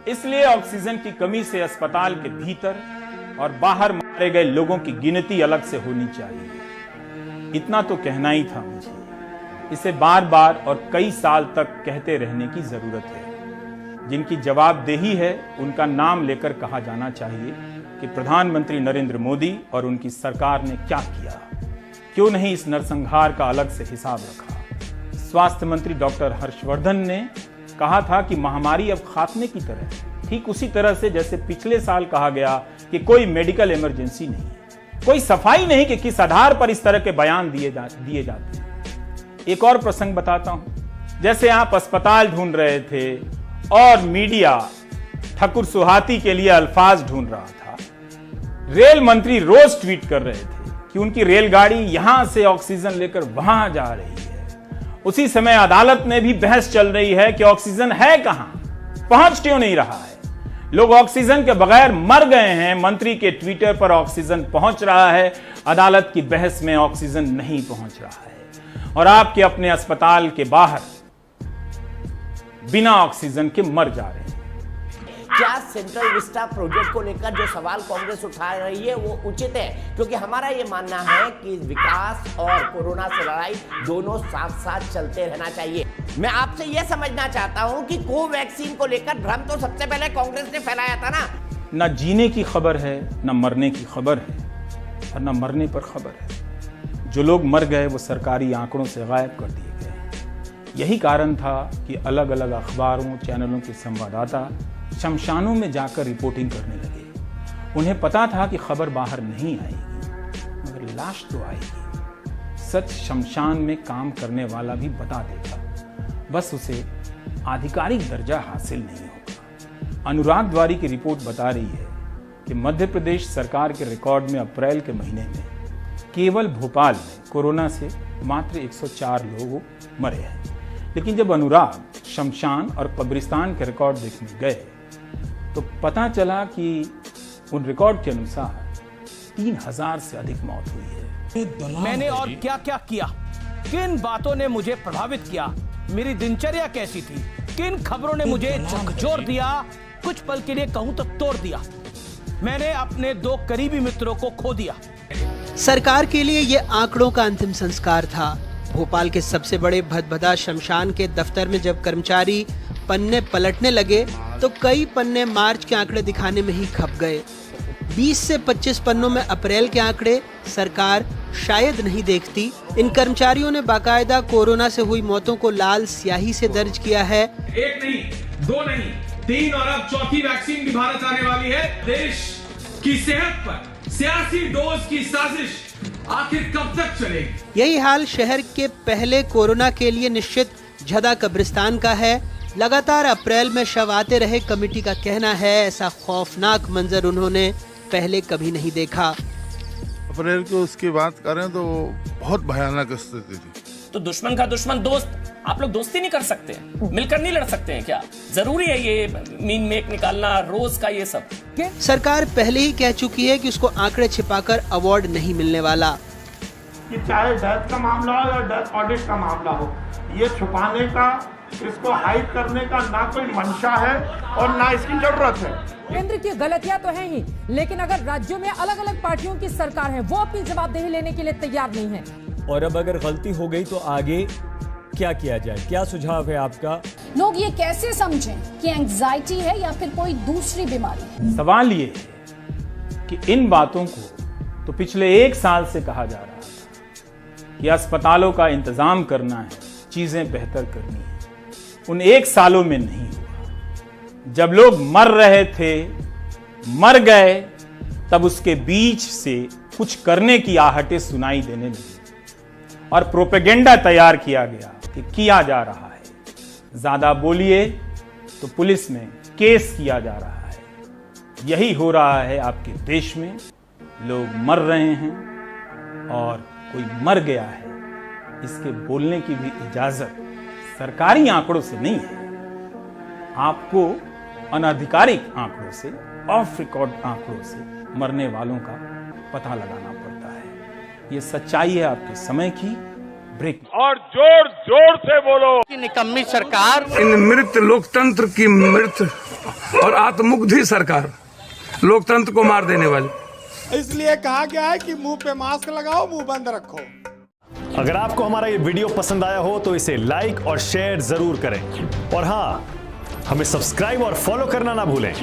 इसलिए ऑक्सीजन की कमी से अस्पताल के भीतर और बाहर मारे गए लोगों की गिनती अलग से होनी चाहिए। इतना तो कहना ही था मुझे। इसे बार बार और कई साल तक कहते रहने की जरूरत है। जिनकी जवाबदेही है उनका नाम लेकर कहा जाना चाहिए कि प्रधानमंत्री नरेंद्र मोदी और उनकी सरकार ने क्या किया। क्यों नहीं इस नरसंहार का अलग से हिसाब रखा। स्वास्थ्य मंत्री डॉक्टर हर्षवर्धन ने कहा था कि महामारी अब खात्मे की तरह है, ठीक उसी तरह से जैसे पिछले साल कहा गया कि कोई मेडिकल इमरजेंसी नहीं, कोई सफाई नहीं कि किस आधार पर इस तरह के बयान दिए जाते हैं। एक और प्रसंग बताता हूं। जैसे आप अस्पताल ढूंढ रहे थे और मीडिया ठकुर सुहाती के लिए अल्फाज ढूंढ रहा था, रेल मंत्री रोज ट्वीट कर रहे थे कि उनकी रेलगाड़ी यहां से ऑक्सीजन लेकर वहां जा रही है। उसी समय अदालत में भी बहस चल रही है कि ऑक्सीजन है कहां, पहुंच क्यों नहीं रहा है। लोग ऑक्सीजन के बगैर मर गए हैं। मंत्री के ट्विटर पर ऑक्सीजन पहुंच रहा है, अदालत की बहस में ऑक्सीजन नहीं पहुंच रहा है। और आपके अपने अस्पताल के बाहर बिना ऑक्सीजन के मर जा रहे हैं। क्या सेंट्रल विस्टा प्रोजेक्ट को लेकर जो सवाल कांग्रेस उठा रही है वो उचित है? क्योंकि हमारा ये मानना है कि विकास और कोरोना से लड़ाई दोनों साथ साथ चलते रहना चाहिए। मैं आपसे ये समझना चाहता हूं कि कोवैक्सीन को लेकर भ्रम तो सबसे पहले कांग्रेस ने फैलाया था ना। जीने की खबर है, न मरने की खबर है और न मरने पर खबर है। जो लोग मर गए वो सरकारी आंकड़ों से गायब कर दिए गए। यही कारण था कि अलग अलग अखबारों चैनलों के संवाददाता शमशानों में जाकर रिपोर्टिंग करने लगे। उन्हें पता था कि खबर बाहर नहीं आएगी, मगर लाश तो आएगी। सच शमशान में काम करने वाला भी बता देगा, बस उसे आधिकारिक दर्जा हासिल नहीं होगा। अनुराग द्वारी की रिपोर्ट बता रही है कि मध्य प्रदेश सरकार के रिकॉर्ड में अप्रैल के महीने में केवल भोपाल में कोरोना से मात्र 104 लोग मरे हैं। लेकिन जब अनुराग शमशान और कब्रिस्तान के रिकॉर्ड देखने गए तो पता चला कि उन रिकॉर्ड के अनुसार 3000 से अधिक मौत हुई है। मैंने और क्या क्या किया, किन बातों ने मुझे प्रभावित किया, मेरी दिनचर्या कैसी थी, किन खबरों ने मुझे झकझोर दिया, कुछ पल के लिए कहूं तो तोड़ दिया। मैंने अपने 2 करीबी मित्रों को खो दिया। सरकार के लिए ये आंकड़ों का अंतिम संस्कार था। भोपाल के सबसे बड़े भदभदा शमशान के दफ्तर में जब कर्मचारी पन्ने पलटने लगे तो कई पन्ने मार्च के आंकड़े दिखाने में ही खप गए। 20 से 25 पन्नों में अप्रैल के आंकड़े सरकार शायद नहीं देखती। इन कर्मचारियों ने बाकायदा कोरोना से हुई मौतों को लाल स्याही से दर्ज किया है। 1 नहीं, 2 नहीं, 3 और अब 4थी वैक्सीन भी भारत आने वाली है। देश की सेहत पर सियासी डोज की साजिश आखिर कब तक चलेगी? यही हाल शहर के पहले कोरोना के लिए निश्चित झदा कब्रिस्तान का है। लगातार अप्रैल में शव आते रहे। कमेटी का कहना है ऐसा खौफनाक मंजर उन्होंने पहले कभी नहीं देखा। अप्रैल को उसकी बात करें तो बहुत भयानक स्थिति थी। तो दुश्मन का दुश्मन दोस्त, आप लोग दोस्ती नहीं कर सकते, मिलकर नहीं लड़ सकते हैं क्या? जरूरी है ये मीन मेक निकालना रोज का ये सब? सरकार पहले ही कह चुकी है कि उसको आंकड़े छिपाकर अवार्ड नहीं मिलने वाला। कि चाहे डेथ का मामला हो या डेथ ऑडिट का मामला हो, ये छुपाने का, इसको हाइड करने का ना कोई मंशा है और ना इसकी जरूरत है। केंद्र की गलतियां तो हैं ही, लेकिन अगर राज्यों में अलग अलग पार्टियों की सरकार है, वो अपनी जवाबदेही लेने के लिए तैयार नहीं है। और अब अगर गलती हो गई तो आगे क्या किया जाए? क्या सुझाव है आपका? लोग ये कैसे समझें कि एंजाइटी है या फिर कोई दूसरी बीमारी? सवाल ये है कि इन बातों को तो पिछले 1 साल से कहा जा रहा था कि अस्पतालों का इंतजाम करना है, चीजें बेहतर करनी है। उन 1 सालों में नहीं हुआ। जब लोग मर रहे थे, मर गए, तब उसके बीच से कुछ करने की आहटें सुनाई देने लगी और प्रोपेगेंडा तैयार किया गया कि किया जा रहा है। ज्यादा बोलिए तो पुलिस में केस किया जा रहा है। यही हो रहा है आपके देश में। लोग मर रहे हैं और कोई मर गया है, इसके बोलने की भी इजाजत सरकारी आंकड़ों से नहीं है। आपको अनाधिकारिक आंकड़ों से, ऑफ रिकॉर्ड आंकड़ों से मरने वालों का पता लगाना पड़ता है। ये सच्चाई है आपके समय की ब्रेक। और जोर जोर से बोलो कि निकम्मी सरकार, इन मृत लोकतंत्र की मृत और आत्ममुग्धी सरकार, लोकतंत्र को मार देने वाली। इसलिए कहा गया है कि मुंह पे मास्क लगाओ, मुंह बंद रखो। अगर आपको हमारा ये वीडियो पसंद आया हो तो इसे लाइक और शेयर जरूर करें और हाँ, हमें सब्सक्राइब और फॉलो करना ना भूलें।